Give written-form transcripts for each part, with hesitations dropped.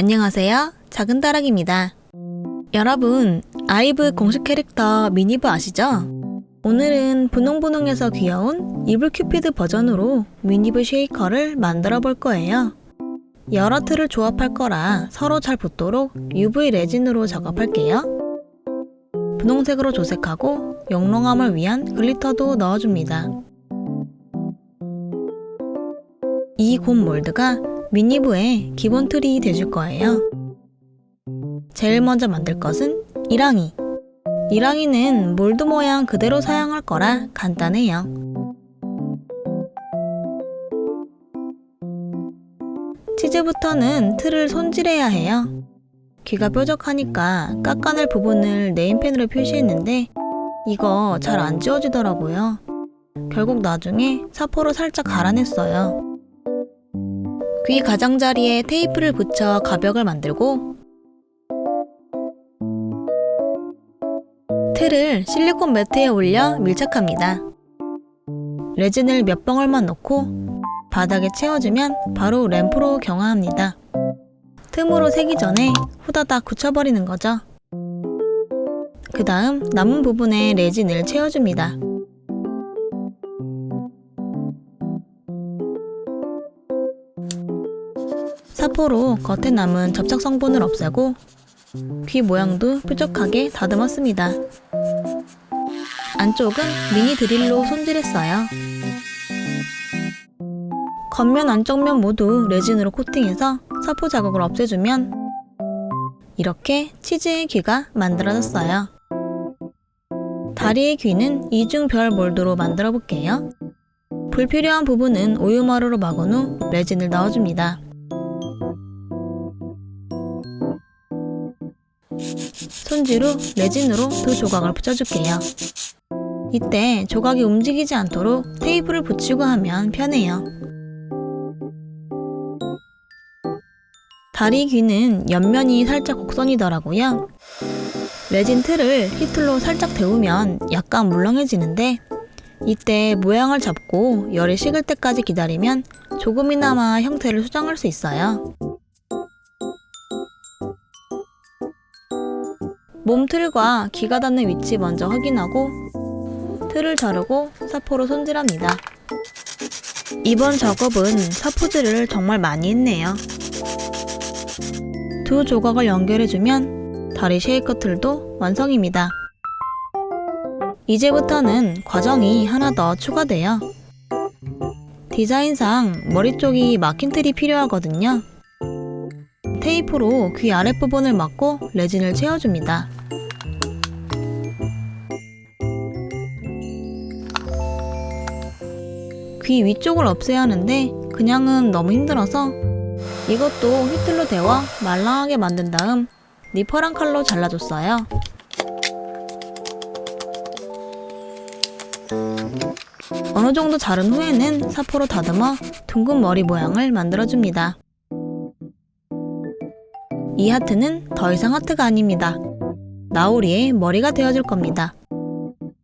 안녕하세요. 작은 다락입니다. 여러분, 아이브 공식 캐릭터 미니브 아시죠? 오늘은 분홍분홍에서 귀여운 이블 큐피드 버전으로 미니브 쉐이커를 만들어 볼 거예요. 여러 틀을 조합할 거라 서로 잘 붙도록 UV 레진으로 작업할게요. 분홍색으로 조색하고 영롱함을 위한 글리터도 넣어줍니다. 이 곰 몰드가 미니브의 기본 틀이 되줄 거예요. 제일 먼저 만들 것은 이랑이. 이랑이는 몰드 모양 그대로 사용할 거라 간단해요. 치즈부터는 틀을 손질해야 해요. 귀가 뾰족하니까 깎아낼 부분을 네임펜으로 표시했는데 이거 잘 안 지워지더라고요. 결국 나중에 사포로 살짝 갈아냈어요. 귀 가장자리에 테이프를 붙여 가벽을 만들고 틀을 실리콘 매트에 올려 밀착합니다. 레진을 몇 방울만 넣고 바닥에 채워주면 바로 램프로 경화합니다. 틈으로 새기 전에 후다닥 굳혀버리는 거죠. 그 다음 남은 부분에 레진을 채워줍니다. 사포로 겉에 남은 접착 성분을 없애고 귀 모양도 뾰족하게 다듬었습니다. 안쪽은 미니 드릴로 손질했어요. 겉면 안쪽면 모두 레진으로 코팅해서 사포 자국을 없애주면 이렇게 치즈의 귀가 만들어졌어요. 다리의 귀는 이중별 몰드로 만들어 볼게요. 불필요한 부분은 우유마루로 막은 후 레진을 넣어줍니다. 손질 후 레진으로 두 조각을 붙여줄게요. 이때 조각이 움직이지 않도록 테이프를 붙이고 하면 편해요. 다리 귀는 옆면이 살짝 곡선이더라고요. 레진 틀을 히틀로 살짝 데우면 약간 물렁해지는데 이때 모양을 잡고 열이 식을 때까지 기다리면 조금이나마 형태를 수정할 수 있어요. 몸틀과 귀가 닿는 위치 먼저 확인하고 틀을 자르고 사포로 손질합니다. 이번 작업은 사포질을 정말 많이 했네요. 두 조각을 연결해주면 다리 쉐이커 틀도 완성입니다. 이제부터는 과정이 하나 더 추가돼요. 디자인상 머리 쪽이 막힌 틀이 필요하거든요. 테이프로 귀 아랫부분을 막고 레진을 채워줍니다. 귀 위쪽을 없애야 하는데 그냥은 너무 힘들어서 이것도 히틀로 데워 말랑하게 만든 다음 니퍼랑 칼로 잘라줬어요. 어느 정도 자른 후에는 사포로 다듬어 둥근 머리 모양을 만들어줍니다. 이 하트는 더 이상 하트가 아닙니다. 나우리의 머리가 되어줄 겁니다.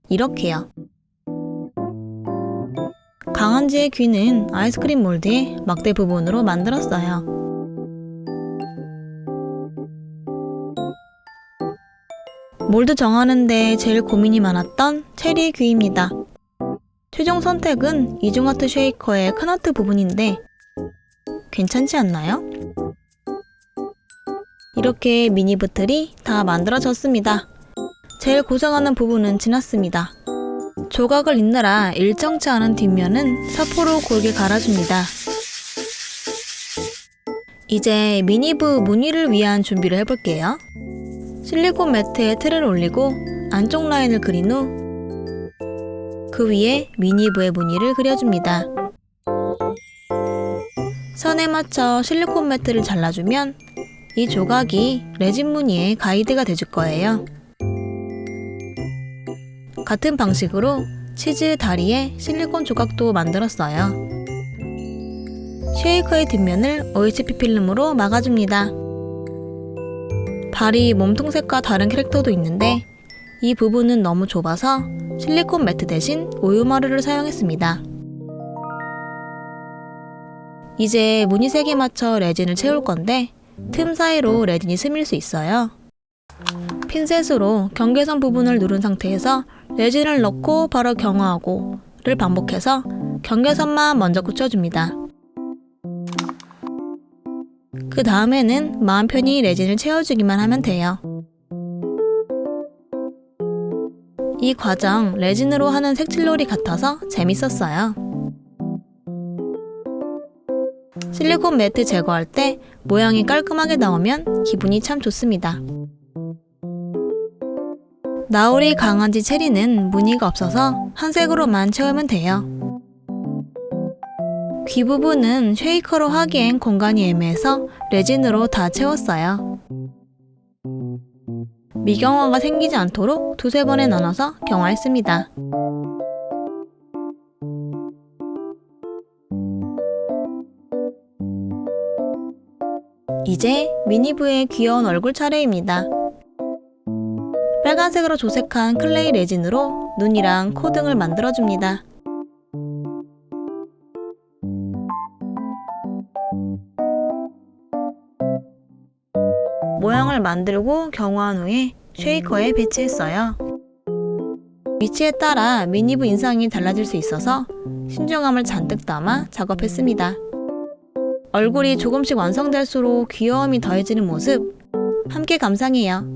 이렇게요. 강아지의 귀는 아이스크림 몰드의 막대 부분으로 만들었어요. 몰드 정하는데 제일 고민이 많았던 체리의 귀입니다. 최종 선택은 이중하트 쉐이커의 큰 하트 부분인데 괜찮지 않나요? 이렇게 미니브 틀이 다 만들어졌습니다. 제일 고생하는 부분은 지났습니다. 조각을 잇느라 일정치 않은 뒷면은 사포로 골게 갈아줍니다. 이제 미니브 무늬를 위한 준비를 해볼게요. 실리콘 매트에 틀을 올리고 안쪽 라인을 그린 후 그 위에 미니브의 무늬를 그려줍니다. 선에 맞춰 실리콘 매트를 잘라주면 이 조각이 레진 무늬의 가이드가 돼줄 거예요. 같은 방식으로 치즈 다리에 실리콘 조각도 만들었어요. 쉐이커의 뒷면을 OHP 필름으로 막아줍니다. 발이 몸통색과 다른 캐릭터도 있는데 이 부분은 너무 좁아서 실리콘 매트 대신 우유마루를 사용했습니다. 이제 무늬색에 맞춰 레진을 채울 건데 틈 사이로 레진이 스밀 수 있어요. 핀셋으로 경계선 부분을 누른 상태에서 레진을 넣고 바로 경화하고를 반복해서 경계선만 먼저 굳혀줍니다. 그 다음에는 마음 편히 레진을 채워주기만 하면 돼요. 이 과정 레진으로 하는 색칠놀이 같아서 재밌었어요. 실리콘 매트 제거할 때 모양이 깔끔하게 나오면 기분이 참 좋습니다. 나우리 강아지 체리는 무늬가 없어서 한 색으로만 채우면 돼요. 귀 부분은 쉐이커로 하기엔 공간이 애매해서 레진으로 다 채웠어요. 미경화가 생기지 않도록 두세 번에 나눠서 경화했습니다. 이제 미니부의 귀여운 얼굴 차례입니다. 빨간색으로 조색한 클레이 레진으로 눈이랑 코 등을 만들어줍니다. 모양을 만들고 경화한 후에 쉐이커에 배치했어요. 위치에 따라 미니부 인상이 달라질 수 있어서 신중함을 잔뜩 담아 작업했습니다. 얼굴이 조금씩 완성될수록 귀여움이 더해지는 모습 함께 감상해요.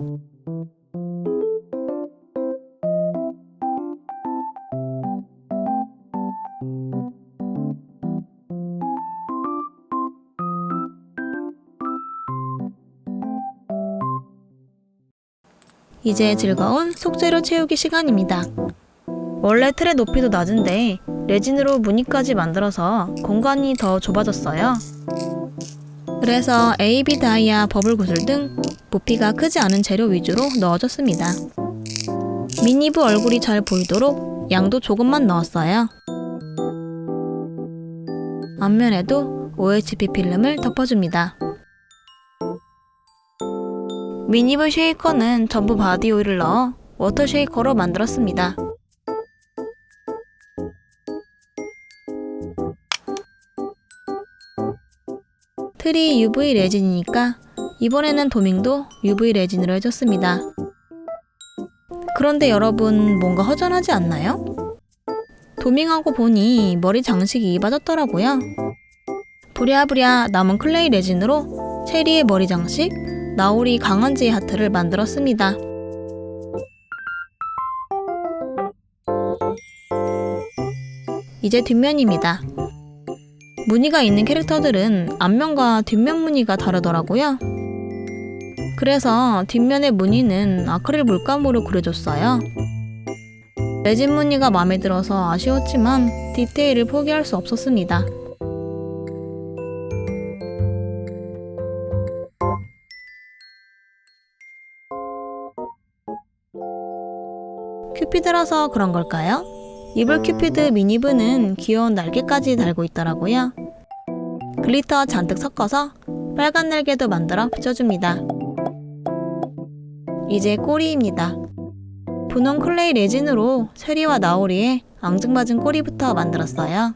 이제 즐거운 속재료 채우기 시간입니다. 원래 틀의 높이도 낮은데 레진으로 무늬까지 만들어서 공간이 더 좁아졌어요. 그래서 AB 다이아 버블 구슬 등 부피가 크지 않은 재료 위주로 넣어줬습니다. 미니부 얼굴이 잘 보이도록 양도 조금만 넣었어요. 앞면에도 OHP 필름을 덮어줍니다. 미니부 쉐이커는 전부 바디 오일을 넣어 워터 쉐이커로 만들었습니다. 틀이 UV 레진이니까 이번에는 도밍도 UV 레진으로 해줬습니다. 그런데 여러분 뭔가 허전하지 않나요? 도밍하고 보니 머리 장식이 빠졌더라고요. 부랴부랴 남은 클레이 레진으로 체리의 머리 장식, 나우리 강아지의 하트를 만들었습니다. 이제 뒷면입니다. 무늬가 있는 캐릭터들은 앞면과 뒷면 무늬가 다르더라고요. 그래서 뒷면의 무늬는 아크릴 물감으로 그려줬어요. 레진 무늬가 마음에 들어서 아쉬웠지만 디테일을 포기할 수 없었습니다. 큐피드라서 그런 걸까요? 이불 큐피드 미니부는 귀여운 날개까지 달고 있더라고요. 글리터 잔뜩 섞어서 빨간 날개도 만들어 붙여줍니다. 이제 꼬리입니다. 분홍 클레이 레진으로 체리와 나오리의 앙증맞은 꼬리부터 만들었어요.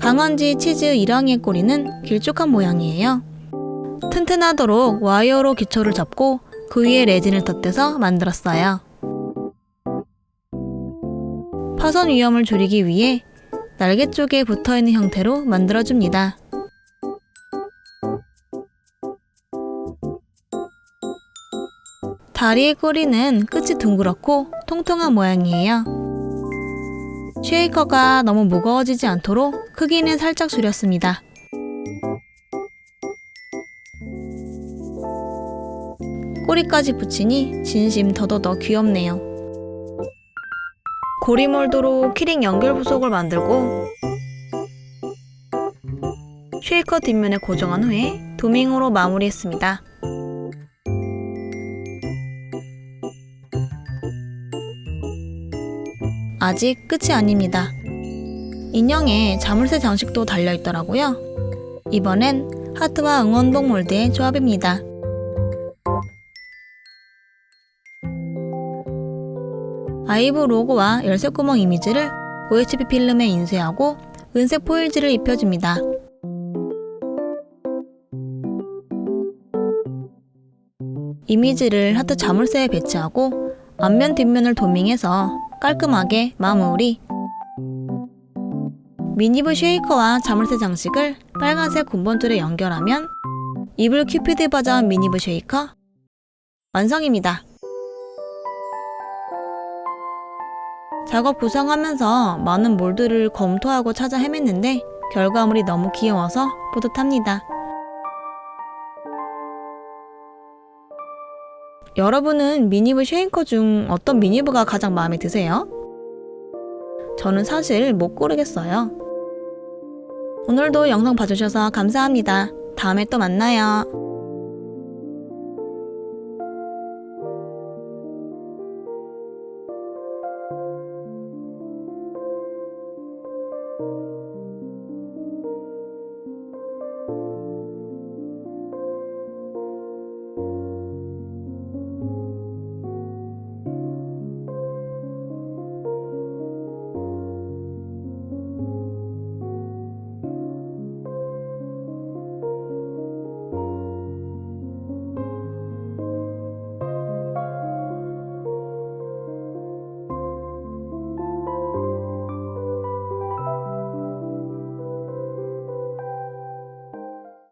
강아지 치즈 이랑이의 꼬리는 길쭉한 모양이에요. 튼튼하도록 와이어로 기초를 잡고 그 위에 레진을 덧대서 만들었어요. 파손 위험을 줄이기 위해 날개 쪽에 붙어있는 형태로 만들어줍니다. 다리의 꼬리는 끝이 둥그렇고 통통한 모양이에요. 쉐이커가 너무 무거워지지 않도록 크기는 살짝 줄였습니다. 꼬리까지 붙이니 진심 더더더 귀엽네요. 고리몰드로 키링 연결 부속을 만들고 쉐이커 뒷면에 고정한 후에 도밍으로 마무리했습니다. 아직 끝이 아닙니다. 인형에 자물쇠 장식도 달려있더라고요. 이번엔 하트와 응원봉 몰드의 조합입니다. 아이브 로고와 열쇠구멍 이미지를 OHP 필름에 인쇄하고 은색 포일지를 입혀줍니다. 이미지를 하트 자물쇠에 배치하고 앞면 뒷면을 도밍해서 깔끔하게 마무리. 미니브 쉐이커와 자물쇠 장식을 빨간색 군번줄에 연결하면 이불 큐피드 버전 미니브 쉐이커 완성입니다. 작업 구상하면서 많은 몰드를 검토하고 찾아 헤맸는데 결과물이 너무 귀여워서 뿌듯합니다. 여러분은 미니브 쉐이커 중 어떤 미니브가 가장 마음에 드세요? 저는 사실 못 고르겠어요. 오늘도 영상 봐주셔서 감사합니다. 다음에 또 만나요.